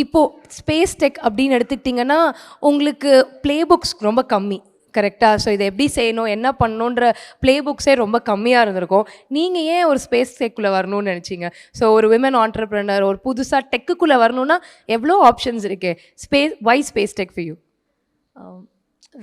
இப்போது space tech அப்படின்னு எடுத்துக்கிட்டிங்கன்னா உங்களுக்கு ப்ளே புக்ஸ் ரொம்ப கம்மி, கரெக்டாக? ஸோ இதை எப்படி செய்யணும், என்ன பண்ணணுன்ற ப்ளே புக்ஸே ரொம்ப கம்மியாக இருந்திருக்கும். நீங்கள் ஏன் ஒரு ஸ்பேஸ் டெக்குள்ளே வரணும்னு நினச்சிங்க? ஸோ ஒரு விமன் ஆண்டர்ப்ரனர் ஒரு புதுசாக டெக்குக்குள்ளே வரணும்னா எவ்வளோ ஆப்ஷன்ஸ் இருக்கு. Why space tech for you?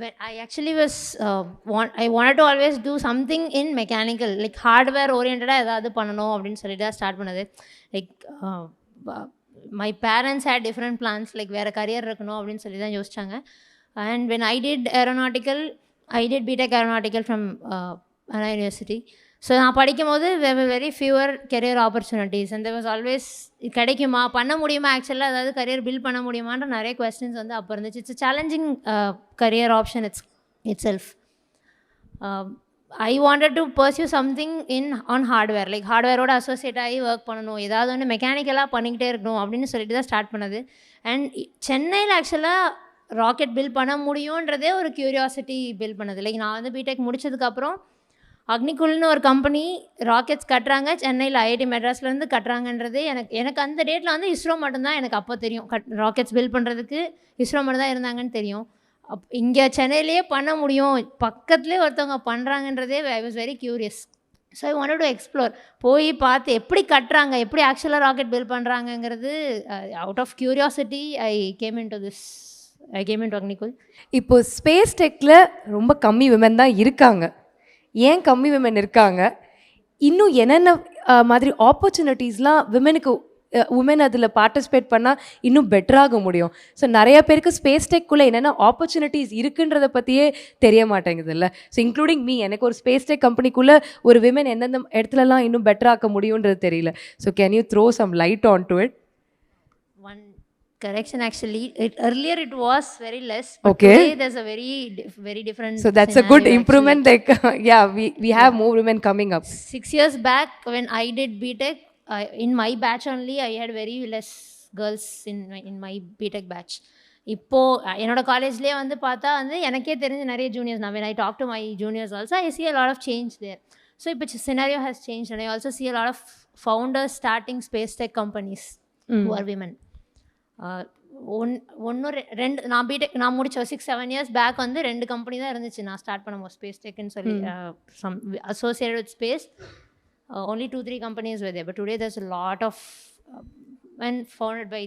When I actually was I wanted to always do something in mechanical, like hardware oriented ஏதாவது பண்ணணும் அப்படின்னு சொல்லிட்டு தான் ஸ்டார்ட் பண்ணது. Like my parents had different plans, like வேறு கரியர் இருக்கணும் அப்படின்னு சொல்லி தான் யோசிச்சாங்க. And when I did aeronautical, I did BTech aeronautical from Anna University. So நான் படிக்கும் போது very fewer career opportunities, and there was always கிடைக்குமா, பண்ண முடியுமா, ஆக்சுவலாக அதாவது கரியர் பில்ட் பண்ண முடியுமான்ற நிறைய கொஸ்டின்ஸ் வந்து அப்போ இருந்துச்சு. It's challenging career option itself. I wanted to pursue something on hardware, like ஹார்ட்வேரோட அசோசியேட் ஆகி ஒர்க் பண்ணணும், ஏதாவது ஒன்று மெக்கானிக்கலாக பண்ணிக்கிட்டே இருக்கணும் அப்படின்னு சொல்லிட்டு தான் ஸ்டார்ட் பண்ணது. அண்ட் சென்னையில் ஆக்சுவலாக ராக்கெட் பில்ட் பண்ண முடியுன்றதே ஒரு க்யூரியாசிட்டி பில்ட் பண்ணது. லைக் நான் வந்து பிடெக் முடிச்சதுக்கப்புறம் அக்னிகுல்னு ஒரு கம்பெனி ராக்கெட்ஸ் கட்டுறாங்க சென்னையில், ஐஐடி மெட்ராஸ்லேருந்து கட்டுறாங்கன்றது எனக்கு அந்த டேட்டில் வந்து இஸ்ரோ மட்டும்தான் எனக்கு அப்போ தெரியும். ராக்கெட்ஸ் பில்ட் பண்ணுறதுக்கு இஸ்ரோ மட்டும் தான் இருந்தாங்கன்னு தெரியும். இங்கே சென்னையிலேயே பண்ண முடியும், பக்கத்துலேயே ஒருத்தவங்க பண்ணுறாங்கன்றதே I was very curious. So I wanted to explore, போய் பார்த்து எப்படி கட்டுறாங்க, எப்படி ஆக்சுவலாக ராக்கெட் பில்ட் பண்ணுறாங்கங்கிறது out of curiosity I came into Agnikul. இப்போ ஸ்பேஸ் டெக்கில் ரொம்ப கம்மி விமன் தான் இருக்காங்க. ஏன் கம்மி விமன் இருக்காங்க? இன்னும் என்னென்ன மாதிரி ஆப்பர்ச்சுனிட்டிஸ்லாம் உமன் அதில் பார்ட்டிசிபேட் பண்ணால் இன்னும் பெட்டராக முடியும்? ஸோ நிறைய பேருக்கு ஸ்பேஸ் டெக்குள்ளே என்னென்ன ஆப்பர்ச்சுனிட்டிஸ் இருக்குன்றதை பற்றியே தெரிய மாட்டேங்குது இல்லை? ஸோ இன்க்ளூடிங் மீ, எனக்கு ஒரு ஸ்பேஸ் டெக் கம்பெனிக்குள்ளே ஒரு விமன் எந்தெந்த இடத்துலலாம் இன்னும் பெட்டராக்க முடியுன்றது தெரியல. So can you throw some light on to it? Correction, actually earlier it was very less, but okay, today there's a very different, so that's a good improvement actually. Like yeah, we have more women coming up. 6 years back when I did BTech, in my batch only I had very less girls in my BTech batch. இப்போ என்னோட காலேஜ்லேயே வந்து பார்த்தா வந்து எனக்கே தெரிஞ்ச நிறைய juniors, நான் when I talk to my juniors also I see a lot of change there. So இப்போ scenario has changed and I also see a lot of founders starting space tech companies who are women. நான் BTech நான் முடிச்ச 6-7 years back வந்து 2 company தான் இருந்துச்சு நான் start பண்ணும்போது, space டெக்னு சொல்லி some associated with space. only 2-3 companies were there, but today there's a lot of and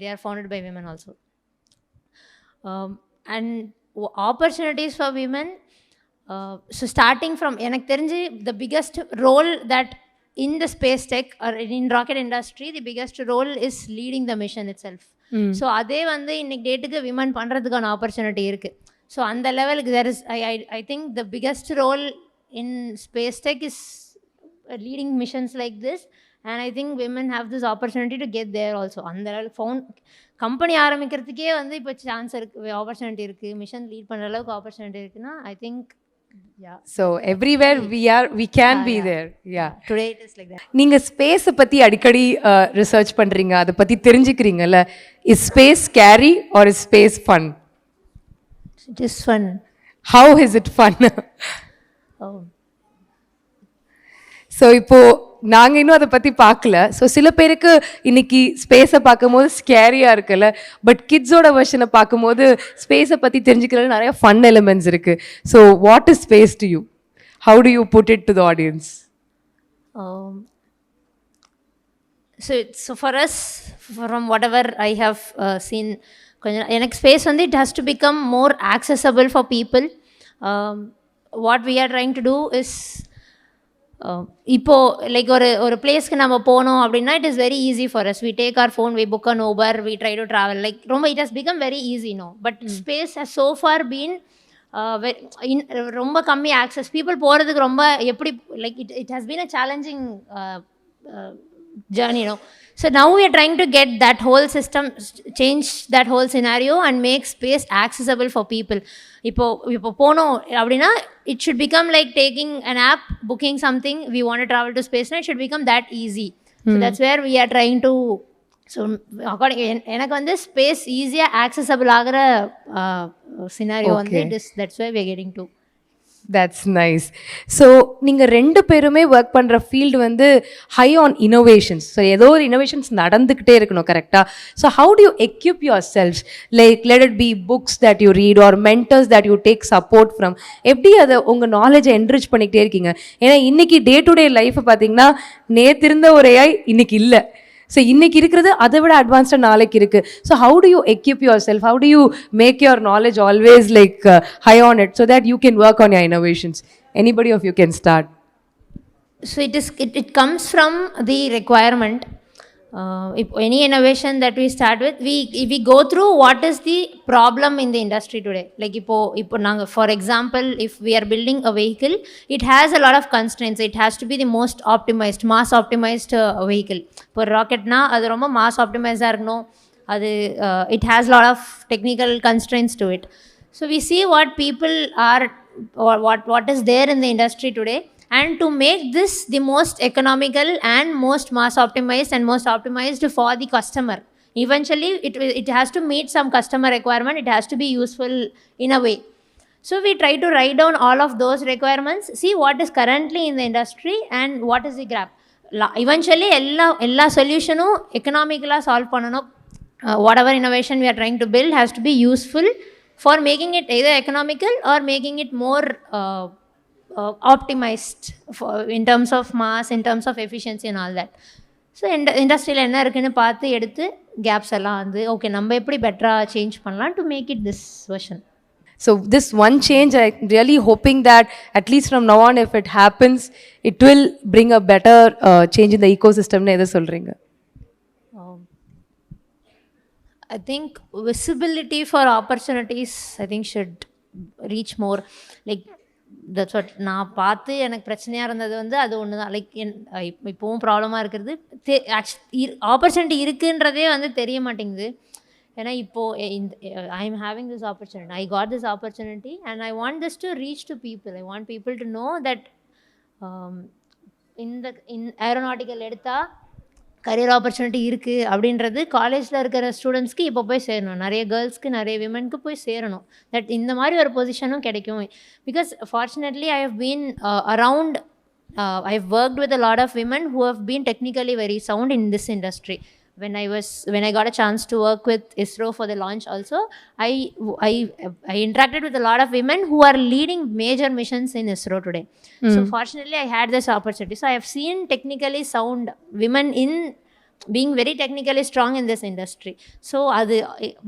they are founded by women also. And opportunities for women, so starting from எனக்கு தெரிஞ்சு the biggest role that in the space tech or in rocket industry, the biggest role is leading the mission itself. So அதே வந்து இன்னைக்கு டேட்டுக்கு women பண்ணுறதுக்கான opportunity இருக்குது. So அந்த லெவலுக்கு there is I think the biggest role in space tech is leading missions like this, and I think women have this opportunity to get there also. அந்த லெவலுக்கு கம்பெனி ஆரம்பிக்கிறதுக்கே வந்து இப்போ சான்ஸ் இருக்குது, opportunity இருக்குது, mission lead பண்ணுற அளவுக்கு opportunity இருக்குன்னா I think yeah, so everywhere we can be there. Yeah, today it is like that. நீங்க ஸ்பேஸ் பத்தி அடிக்கடி ரிசர்ச் பண்றீங்க, அத பத்தி தெரிஞ்சுக்கிறீங்கல்ல. Is space scary or is space fun? It is fun. How is it fun? Oh, so இப்போது நாங்கள் இன்னும் அதை பற்றி பார்க்கல. ஸோ சில பேருக்கு இன்னைக்கு ஸ்பேஸை பார்க்கும்போது ஸ்கேரியாக இருக்குல்ல, பட் கிட்ஸோட வெர்ஷனை பார்க்கும்போது ஸ்பேஸை பற்றி தெரிஞ்சுக்கிறது நிறைய ஃபன் எலிமெண்ட்ஸ் இருக்குது. So what is space to you? How do you put it to the audience? So for us, from whatever I have seen, எனக்கு ஸ்பேஸ் வந்து it has to become more accessible for people. What we are trying to do is இப்போது like ஒரு பிளேஸ்க்கு நம்ம போனோம் அப்படின்னா it is very easy for us. We take our phone, we book an Uber, we try to travel, like ரொம்ப it has become very easy no. But space has so far been ரொம்ப கம்மி access. People போகிறதுக்கு ரொம்ப எப்படி like it has been a challenging journey, so now we are trying to get that whole system, change that whole scenario and make space accessible for people. இப்போ போனோம் அப்படின்னா it should become like taking an app, booking something, we want to travel to space, it should become that easy. So that's where we are trying to, so எனக்கு வந்து space ஈஸியாக accessible ஆகிற scenario வந்து that's where we are getting to. That's nice. So நீங்கள் ரெண்டு பேருமே work பண்ணுற field வந்து ஹை ஆன் இனோவேஷன்ஸ். ஸோ ஏதோ ஒரு இனோவேஷன்ஸ் நடந்துக்கிட்டே இருக்கணும், கரெக்டாக? So how do you equip yourself? Like let it be books that you read or mentors that you take support from. எப்படி அதை உங்கள் நாலேஜை என்ரிச் பண்ணிக்கிட்டே இருக்கீங்க? ஏன்னா இன்றைக்கி டே டு டே லைஃப்பை பார்த்தீங்கன்னா நேற்று இருந்த ஒரு AI இன்னைக்கு இல்லை. ஸோ இன்றைக்கி இருக்கிறது அதை விட அட்வான்ஸ்டாக நாளைக்கு இருக்குது. So how do you equip yourself? How do you make your knowledge always like high on it so that you can work on your innovations? Anybody of you can start. So it comes from the requirement. If any innovation that we start with, we go through what is the problem in the industry today. Like ipo nanga, for example, if we are building a vehicle, it has a lot of constraints. It has to be the most optimized, mass optimized vehicle. For rocket na adu romba mass optimized ah iruknom. Adu it has a lot of technical constraints to it. So we see what people are, or what is there in the industry today, and to make this the most economical and most mass optimized and most optimized for the customer. Eventually it has to meet some customer requirement. It has to be useful in a way. So we try to write down all of those requirements, see what is currently in the industry and what is the gap. Eventually ella solution economically solve pananum. Whatever innovation we are trying to build has to be useful for making it either economical or making it more optimized in terms of mass, in terms of efficiency and all that. So இண்டஸ்ட்ரியில் என்ன இருக்குன்னு பார்த்து எடுத்து caps எல்லாம் வந்து okay நம்ம எப்படி பெட்டராக சேஞ்ச் பண்ணலாம் to make it this version. So this one change, I'm really hoping that at least from now on, if it happens, it will bring a better change in the ecosystem. எதை சொல்கிறீங்க? I think visibility for opportunities, I think should reach more. Like that's what நான் பார்த்து எனக்கு பிரச்சனையாக இருந்தது வந்து அது ஒன்று தான். லைக் இப்போவும் ப்ராப்ளமாக இருக்கிறது ஆப்பர்ச்சுனிட்டி இருக்குன்றதே வந்து தெரிய மாட்டேங்குது. ஏன்னா இப்போது I am having this opportunity, I got this opportunity and I want this to reach to people. I want people to know that in aeronautical எடுத்தால் கரியர் ஆப்பர்ச்சுனிட்டி இருக்குது அப்படின்றது காலேஜில் இருக்கிற ஸ்டூடெண்ட்ஸ்க்கு இப்போ போய் சேரணும். நிறைய கேர்ள்ஸ்க்கு நிறைய விமனுக்கு போய் சேரணும். தட் இந்த மாதிரி ஒரு பொசிஷனும் கிடைக்கும். Because fortunately I have been around, I have worked with a lot of women who have been technically very sound in this industry. When I got a chance to work with ISRO for the launch also, I interacted with a lot of women who are leading major missions in ISRO today. So fortunately I had this opportunity. So I have seen technically sound women in being very technically strong in this industry. So அது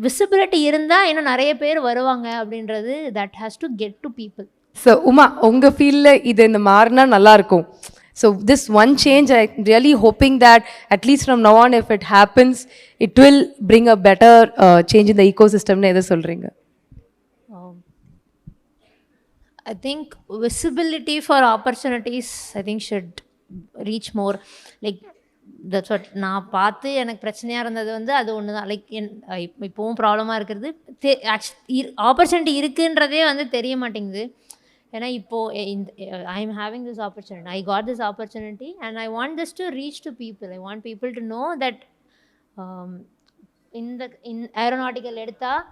visibility இருந்தால் இன்னும் நிறைய பேர் வருவாங்க அப்படின்றது that has to get to people. So Uma, உங்கள் ஃபீல்டில் இது இந்த மாறினா நல்லாயிருக்கும். So this one change, I'm really hoping that at least from now on, if it happens, it will bring a better change in the ecosystem. எதை சொல்கிறீங்க? I think visibility for opportunities, I think should reach more. Like that's what நான் பார்த்து எனக்கு பிரச்சனையாக இருந்தது வந்து அது ஒன்று தான். லைக் இப்போவும் ப்ராப்ளமாக இருக்கிறது ஆப்பர்ச்சுனிட்டி இருக்குன்றதே வந்து தெரிய மாட்டேங்குது. ஏன்னா இப்போது I am having this opportunity, I got this opportunity and I want this to reach to people. I want people to know that in aeronautical எடுத்தால்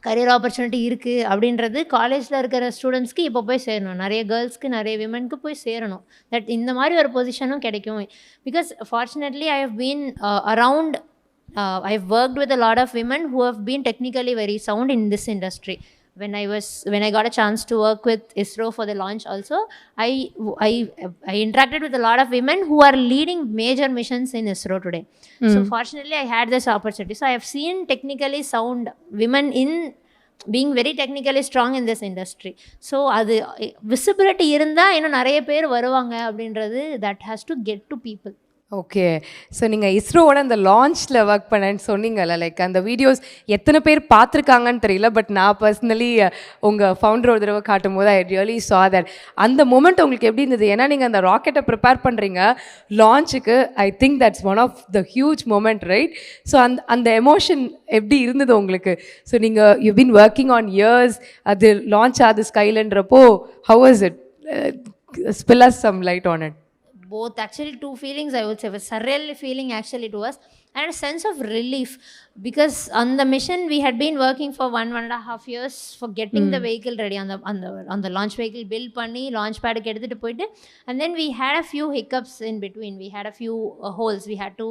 கரியர் ஆப்பர்ச்சுனிட்டி இருக்குது அப்படின்றது காலேஜில் இருக்கிற ஸ்டூடெண்ட்ஸ்க்கு இப்போ போய் சேரணும். நிறைய கேர்ள்ஸ்க்கு நிறைய விமனுக்கு போய் சேரணும். தட் இந்த மாதிரி ஒரு பொசிஷனும் கிடைக்கும். Because fortunately I have been around, I have worked with a lot of women who have been technically very sound in this industry. When I got a chance to work with ISRO for the launch also, I interacted with a lot of women who are leading major missions in ISRO today. So fortunately I had this opportunity. So I have seen technically sound women in being very technically strong in this industry. So அது visibility இருந்தால் இன்னும் நிறைய பேர் வருவாங்க அப்படின்றது that has to get to people. Okay. So நீங்கள் இஸ்ரோவோட அந்த லான்ச்சில் work பண்ணேன்னு சொன்னீங்கல்ல, லைக் அந்த வீடியோஸ் எத்தனை பேர் பார்த்துருக்காங்கன்னு தெரியல, பட் நான் பர்சனலி உங்கள் ஃபவுண்டர் ஒரு தடவை காட்டும் போது ஐ ரியலி சா தட். அந்த மூமெண்ட் உங்களுக்கு எப்படி இருந்தது? ஏன்னா நீங்கள் அந்த ராக்கெட்டை ப்ரிப்பேர் பண்ணுறீங்க லான்ச்சுக்கு. I think that's one of the huge moment, right? So அந்த எமோஷன் எப்படி இருந்தது உங்களுக்கு? ஸோ நீங்கள் you been working on years, அது லான்ச் ஆகுது ஸ்கைலன்றப்போ how was it? Spill us some light on it. Both, actually two feelings I would say. A surreal feeling actually it was. and a sense of relief, because on the mission we had been working for 1.5 years for getting the vehicle ready, on the launch vehicle build panni launch pad ku edutittu poitu, and then we had a few hiccups in between. We had a few holes. We had to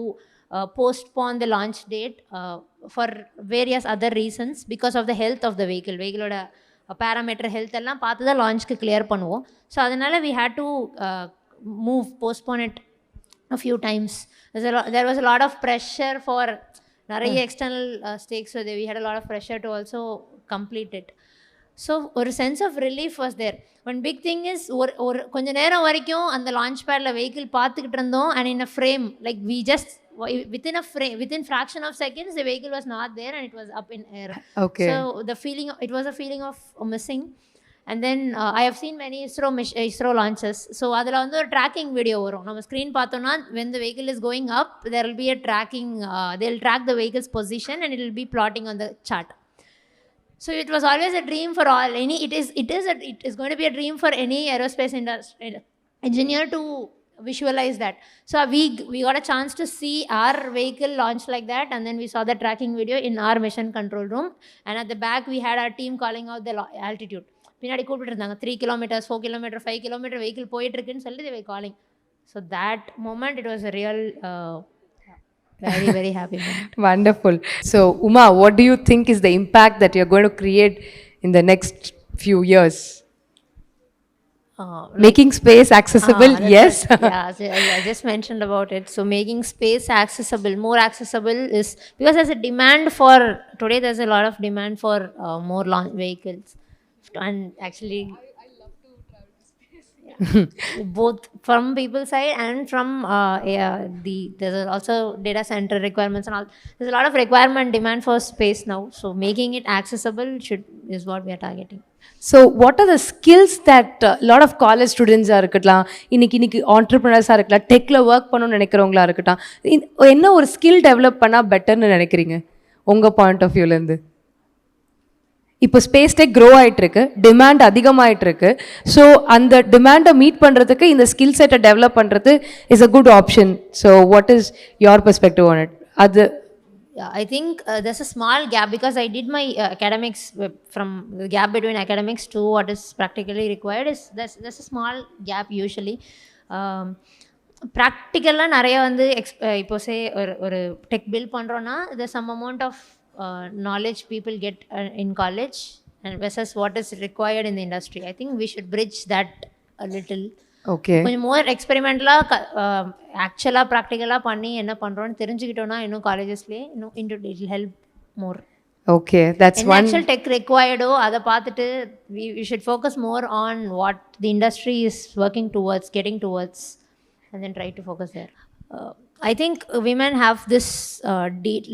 postpone the launch date for various other reasons because of the health of the vehicle oda parameter health எல்லாம் பார்த்து தான் லான்ச்க்கு clear பண்ணுவோம். So அதனால் we had to postpone it a few times. There was a lot of pressure for நிறைய external stakes, so we had a lot of pressure to also complete it. So ஒரு sense of relief was there. One big thing is ஒரு கொஞ்ச நேரம் வரைக்கும் அந்த launch பேடில் vehicle பார்த்துக்கிட்டு இருந்தோம், and in a frame, like we just within fraction of seconds the vehicle was not there and it was up in air. Okay. So it was a feeling of missing. And then I have seen many ISRO launches. So அதில் வந்து ஒரு tracking video வரும். நம்ம screen பார்த்தோம்னா when the vehicle is going up, there will be a tracking, they'll track the vehicle's position and it will be plotting on the chart. So it was always a dream for all. It is going to be a dream for any aerospace industry engineer to visualize that. So we got a chance to see our vehicle launch like that, and then we saw the tracking video in our mission control room, and at the back we had our team calling out the altitude. பின்னாடி கூப்பிட்டு இருந்தாங்க 3 kilometers, 4 kilometers, 5 kilometers vehicle போயிட்டு இருக்குன்னு சொல்லி they were calling. So that moment, it was a real very, very happy moment. Wonderful. So Uma, what do you think is the impact that you're going to create in the next few years? Making space accessible, yes. Yeah, so I just mentioned about it. So making space accessible, more accessible, is because there's a demand for, today there's a lot of demand for more launch vehicles, and actually I love to travel to space. Yeah. Both from people's side and from there's also data center requirements and all. There's a lot of requirement demand for space now, so making it accessible is what we are targeting. So what are the skills that a lot of college students இருக்கலாம், இன்னைக்கு entrepreneurs இருக்கலாம், டெக்ல work பண்ணணும்னு நினைக்கிறவங்களா இருக்கட்டும், என்ன ஒரு skill develop பண்ணால் பெட்டர்னு நினைக்கிறீங்க உங்கள் பாயிண்ட் ஆஃப் வியூலேருந்து? இப்போ ஸ்பேஸ் டெக் க்ரோ ஆகிட்டுருக்கு, டிமாண்ட் அதிகமாகிட்டுருக்கு. ஸோ அந்த டிமாண்டை மீட் பண்ணுறதுக்கு இந்த ஸ்கில் செட்டை டெவலப் பண்ணுறது is a good option. So what is your perspective on it? அது Yeah, I think there's a small gap because I did my academics, from the gap between academics to what is practically required is there's a small gap usually. ப்ராக்டிக்கலாக நிறைய வந்து இப்போ சே ஒரு tech build பண்ணுறோன்னா there's some amount of knowledge people get in college and versus what is required in the industry. I think we should bridge that a little. Okay, கொஞ்சம் மோர் எக்ஸ்பெரிமெண்டலாக ஆக்சுவலாக ப்ராக்டிக்கலாக பண்ணி என்ன பண்ணுறோன்னு தெரிஞ்சுக்கிட்டோன்னா இன்னும் காலேஜஸ்லேயே இன்னும் it will help more. Okay, that's one. Actual tech ரெக்வயர்டோ அதை பார்த்துட்டு we should focus more on what the industry is working towards, getting towards, and then try to focus there. I think women have this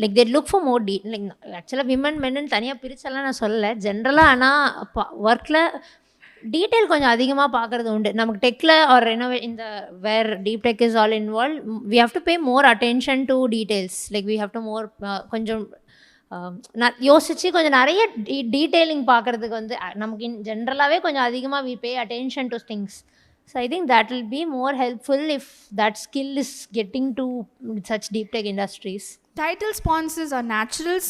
like they look for more like actually women men தனியாக பிரிச்செல்லாம் நான் சொல்லலை, ஜென்ரலாக. ஆனால் ஒர்க்கில் detail கொஞ்சம் அதிகமாக பார்க்குறது உண்டு நமக்கு டெக்கில். ஆர் இந்த where deep tech is all involve, we have to pay more attention to details. Like we have to more கொஞ்சம் யோசித்து கொஞ்சம் நிறைய டீட்டெயிலிங் பார்க்குறதுக்கு வந்து நமக்கு ஜென்ரலாகவே கொஞ்சம் அதிகமாக we pay attention to things. So I think that will be more helpful if that skill is getting to such deep tech industries. Title sponsors are Naturals,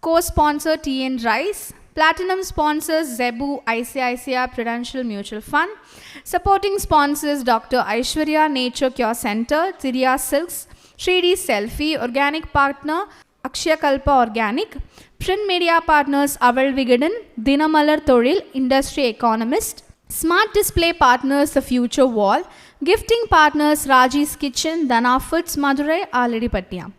co-sponsor TN Rice, Platinum sponsors Zebu ICICI Prudential Mutual Fund, supporting sponsors Dr. Aishwarya Nature Cure Center, Tiriya Silks, 3D Selfie, organic partner Akshya Kalpa Organic, print media partners Aval Vigadan, Dinamalar Thoril, industry economist, smart display partners The Future Wall, gifting partners Raji's Kitchen, Dana Foods, Madurai, Already Pattiya.